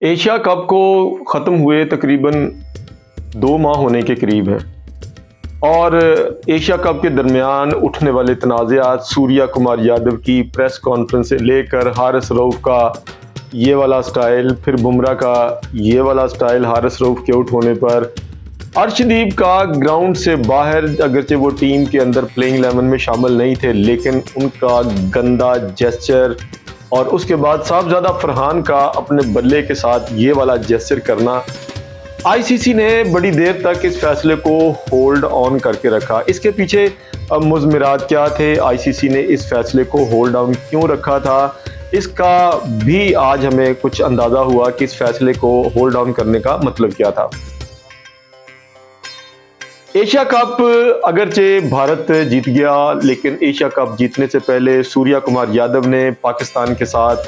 Asia cup को ख़त्म हुए तकरीबन 2 माह होने के करीब है और एशिया कप के दरमियान उठने वाले तनाज़ात, सूर्या कुमार यादव की प्रेस कॉन्फ्रेंस से लेकर हारिस रऊफ़ का ये वाला स्टाइल, फिर बुमराह का ये वाला स्टाइल हारिस रऊफ़ के आउट होने पर, अर्शदीप का ग्राउंड से बाहर, अगरचे वो टीम के अंदर प्लेइंग 11 में शामिल नहीं थे, लेकिन उनका गंदा जेस्चर, और उसके बाद साहबजादा फरहान का अपने बल्ले के साथ ये वाला जेस्चर करना, आईसीसी ने बड़ी देर तक इस फैसले को होल्ड ऑन करके रखा। इसके पीछे मुज़मिरात क्या थे, आईसीसी ने इस फैसले को होल्ड ऑन क्यों रखा था, इसका भी आज हमें कुछ अंदाज़ा हुआ कि इस फैसले को होल्ड ऑन करने का मतलब क्या था। एशिया कप अगरचे भारत जीत गया, लेकिन एशिया कप जीतने से पहले सूर्या कुमार यादव ने पाकिस्तान के साथ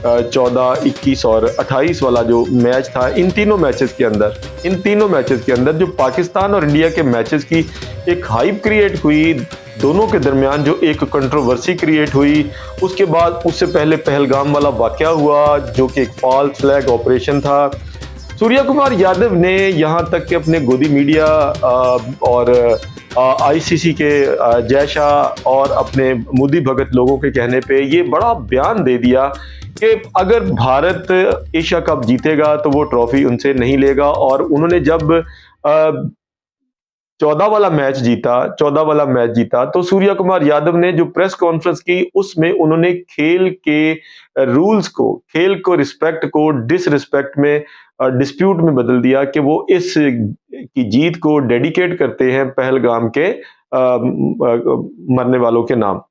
14, 21 और 28 वाला जो मैच था, इन तीनों मैचेस के अंदर जो पाकिस्तान और इंडिया के मैचेस की एक हाइप क्रिएट हुई, दोनों के दरमियान जो एक कंट्रोवर्सी क्रिएट हुई, उसके बाद उससे पहले पहलगाम वाला वाकया हुआ जो कि एक फॉल्स फ्लैग ऑपरेशन था। सूर्या कुमार यादव ने यहाँ तक कि अपने गोदी मीडिया और आईसीसी के जय शाह और अपने मोदी भगत लोगों के कहने पे ये बड़ा बयान दे दिया कि अगर भारत एशिया कप जीतेगा तो वो ट्रॉफी उनसे नहीं लेगा। और उन्होंने जब 14 वाला मैच जीता तो सूर्या कुमार यादव ने जो प्रेस कॉन्फ्रेंस की, उसमें उन्होंने खेल के रूल्स को, खेल को रिस्पेक्ट को डिसरिस्पेक्ट में, डिस्प्यूट में बदल दिया कि वो इस की जीत को डेडिकेट करते हैं पहलगाम के मरने वालों के नाम।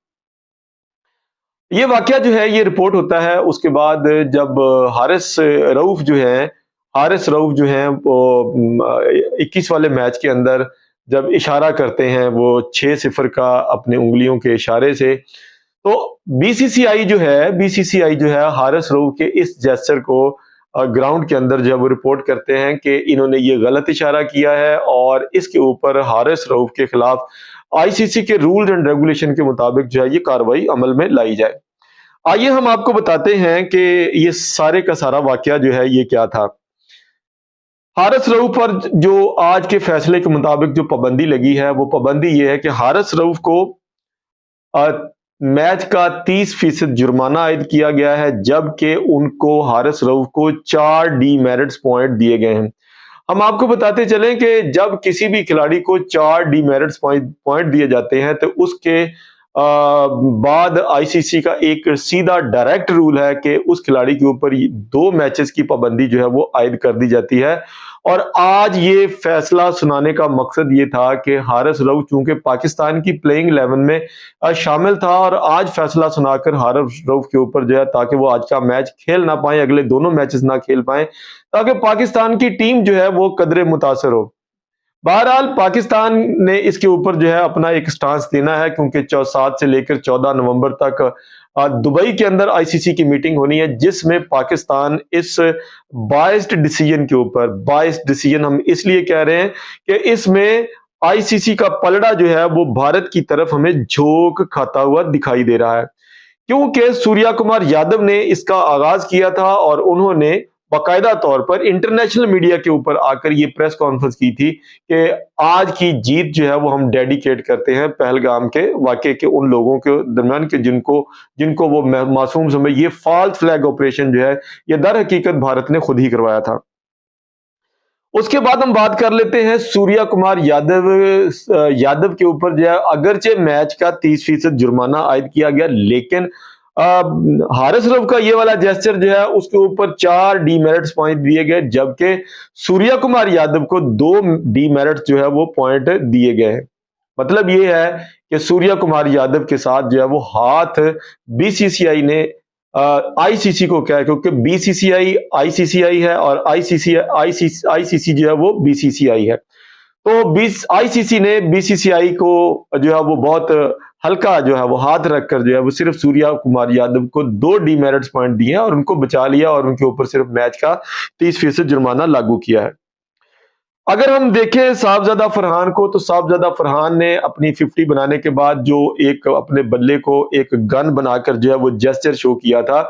ये वाकया जो है ये रिपोर्ट होता है उसके बाद जब हारिस रऊफ़ जो हैं वो 21 वाले मैच के अंदर जब इशारा करते हैं वो 6-0 का अपने उंगलियों के इशारे से, तो बीसीसीआई जो है हारिस रऊफ़ के इस जेस्चर को ग्राउंड के अंदर जब रिपोर्ट करते हैं कि इन्होंने ये गलत इशारा किया है और इसके ऊपर हारिस रऊफ़ के खिलाफ आईसीसी के रूल्स एंड रेगुलेशन के मुताबिक जो है ये कार्रवाई अमल में लाई जाए। आइए हम आपको बताते हैं कि ये सारे का सारा वाकया जो है ये क्या था। हारिस रऊफ़ पर जो आज के फैसले के मुताबिक जो पाबंदी लगी है, वो पाबंदी ये है कि हारिस रऊफ़ को मैच का 30% जुर्माना आयद किया गया है, जबकि उनको हारिस रऊफ़ को 4 डीमेरिट्स पॉइंट दिए गए हैं। हम आपको बताते चलें कि जब किसी भी खिलाड़ी को 4 डीमेरिट्स पॉइंट दिए जाते हैं तो उसके बाद आईसीसी का एक सीधा डायरेक्ट रूल है कि उस खिलाड़ी के ऊपर 2 मैचेस की पाबंदी जो है वो आयद कर दी जाती है। और आज ये फैसला सुनाने का मकसद ये था कि हारिस रऊफ़ चूंकि पाकिस्तान की प्लेइंग 11 में शामिल था, और आज फैसला सुनाकर हारिस रऊफ़ के ऊपर जो है, ताकि वो आज का मैच खेल ना पाए, अगले दोनों मैचेस ना खेल पाए, ताकि पाकिस्तान की टीम जो है वो कदरे मुतासर हो। बहरहाल पाकिस्तान ने इसके ऊपर जो है अपना एक स्टांस देना है, क्योंकि 7 से लेकर 14 नवंबर तक दुबई के अंदर आईसीसी की मीटिंग होनी है, जिसमें पाकिस्तान इस बायस्ड डिसीजन के ऊपर, बायस्ड डिसीजन हम इसलिए कह रहे हैं कि इसमें आईसीसी का पलड़ा जो है वो भारत की तरफ हमें झोंक खाता हुआ दिखाई दे रहा है, क्योंकि सूर्या कुमार यादव ने इसका आगाज किया था और उन्होंने बाकायदा तौर पर इंटरनेशनल मीडिया के ऊपर आकर ये प्रेस कॉन्फ्रेंस की थी कि आज की जीत जो है वो हम डेडिकेट करते हैं पहलगाम के वाकये के उन लोगों के दरमियान के जिनको वो मासूम समझ, ये फॉल्स फ्लैग ऑपरेशन जो है ये दर हकीकत भारत ने खुद ही करवाया था। उसके बाद हम बात कर लेते हैं सूर्या कुमार यादव के ऊपर जो है, अगरचे मैच का 30% जुर्माना आयद किया गया, लेकिन हारिस रऊफ़ का ये वाला जेस्चर जो है उसके ऊपर 4 डीमेरिट्स पॉइंट दिए गए, जबकि सूर्या कुमार यादव को 2 डीमेरिट्स जो है वो पॉइंट दिए गए हैं। मतलब ये है कि सूर्या कुमार यादव के साथ जो है वो हाथ बीसीसीआई ने आईसीसी को क्या है, क्योंकि बीसीसीआई आईसीसीआई है और आईसीसी जो है वो बीसीसीआई है, तो आईसीसी ने बीसीसीआई को जो है वो बहुत हल्का जो है वो हाथ रखकर जो है वो सिर्फ सूर्या कुमार यादव को 2 डीमेरिट्स पॉइंट दिए और उनको बचा लिया और उनके ऊपर सिर्फ मैच का 30% जुर्माना लागू किया है। अगर हम देखें साहबजादा फरहान को, तो साहबजादा फरहान ने अपनी 50 बनाने के बाद जो एक अपने बल्ले को एक गन बनाकर जो है वो जेस्चर शो किया था,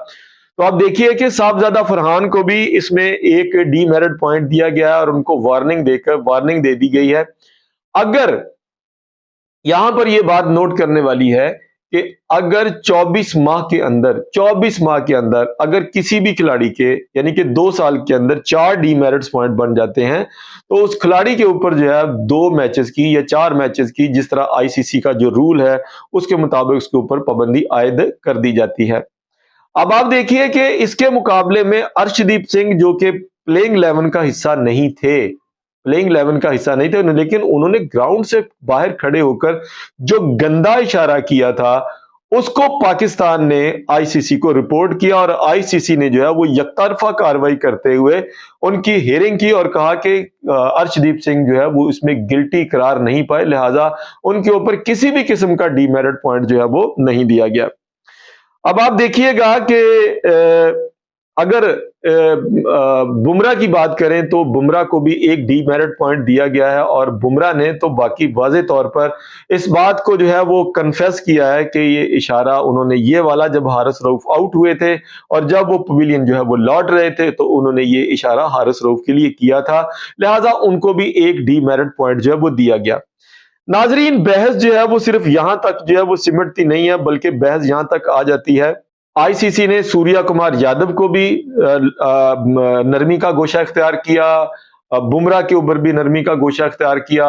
तो आप देखिए कि साहबजादा फरहान को भी इसमें एक डीमेरिट पॉइंट दिया गया है और उनको वार्निंग दे दी गई है। अगर यहां पर यह बात नोट करने वाली है कि अगर 24 माह के अंदर अगर किसी भी खिलाड़ी के यानी कि 2 साल के अंदर 4 डीमेरिट्स पॉइंट बन जाते हैं, तो उस खिलाड़ी के ऊपर जो है 2 मैचेस की या 4 मैचेस की, जिस तरह आईसीसी का जो रूल है उसके मुताबिक उसके ऊपर पाबंदी आयद कर दी जाती है। अब आप देखिए कि इसके मुकाबले में अर्शदीप सिंह जो कि प्लेइंग 11 का हिस्सा नहीं थे, लेकिन उन्होंने ग्राउंड से बाहर खड़े होकर जो गंदा इशारा किया था उसको पाकिस्तान ने आईसीसी को रिपोर्ट किया और आईसीसी ने जो है वो यकतरफा कार्रवाई करते हुए उनकी हियरिंग की और कहा कि अर्शदीप सिंह जो है वो इसमें गिल्टी करार नहीं पाए, लिहाजा उनके ऊपर किसी भी किस्म का डीमेरिट पॉइंट जो है वो नहीं दिया गया। अब आप देखिएगा कि अगर बुमराह की बात करें तो बुमराह को भी एक डीमेरिट पॉइंट दिया गया है और बुमराह ने तो बाकी वाज़े तौर पर इस बात को जो है वो कन्फेस किया है कि ये इशारा उन्होंने ये वाला जब हारिस रऊफ आउट हुए थे और जब वो पवेलियन जो है वो लौट रहे थे तो उन्होंने ये इशारा हारिस रऊफ के लिए किया था, लिहाजा उनको भी एक डीमेरिट पॉइंट जो है वो दिया गया। नाजरीन, बहस जो है वो सिर्फ यहां तक जो है वो सिमटती नहीं है, बल्कि बहस यहां तक आ जाती है। आईसीसी ने सूर्या कुमार यादव को भी नरमी का गोशा इख्तियार किया, बुमराह के ऊपर भी नरमी का गोशा इख्तियार किया,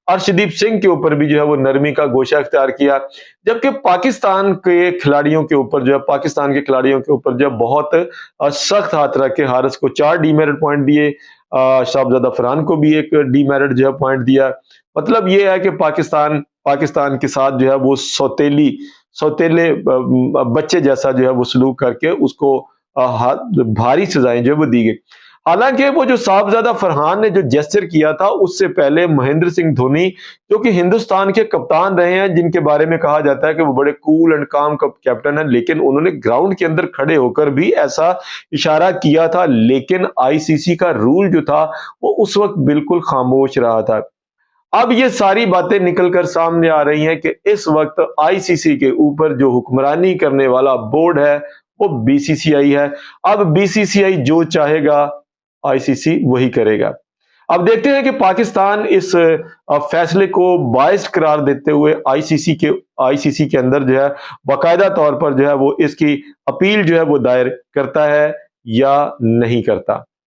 अर्शदीप सिंह के ऊपर भी जो है वो नरमी का गोशा इख्तियार किया, जबकि पाकिस्तान के खिलाड़ियों के ऊपर जो बहुत सख्त हाथ रख के हारिस को 4 डीमेरिट पॉइंट दिए, साहबजादा फरहान को भी एक डीमेरिट जो है पॉइंट दिया। मतलब ये है कि पाकिस्तान के साथ जो है वो सौतेले बच्चे जैसा जो है वो सलूक करके उसको भारी सजाएं जो है वो दी गई। हालांकि वो जो साहबजादा फरहान ने जो जेस्चर किया था उससे पहले महेंद्र सिंह धोनी जो कि हिंदुस्तान के कप्तान रहे हैं, जिनके बारे में कहा जाता है कि वो बड़े कूल एंड काम कैप्टन हैं, लेकिन उन्होंने ग्राउंड के अंदर खड़े होकर भी ऐसा इशारा किया था, लेकिन आईसीसी का रूल जो था वो उस वक्त बिल्कुल खामोश रहा था। अब ये सारी बातें निकलकर सामने आ रही हैं कि इस वक्त आईसीसी के ऊपर जो हुक्मरानी करने वाला बोर्ड है वो बीसीसीआई है। अब बीसीसीआई जो चाहेगा आईसीसी वही करेगा। अब देखते हैं कि पाकिस्तान इस फैसले को बाइस्ड करार देते हुए आईसीसी के अंदर जो है बाकायदा तौर पर जो है वो इसकी अपील जो है वो दायर करता है या नहीं करता।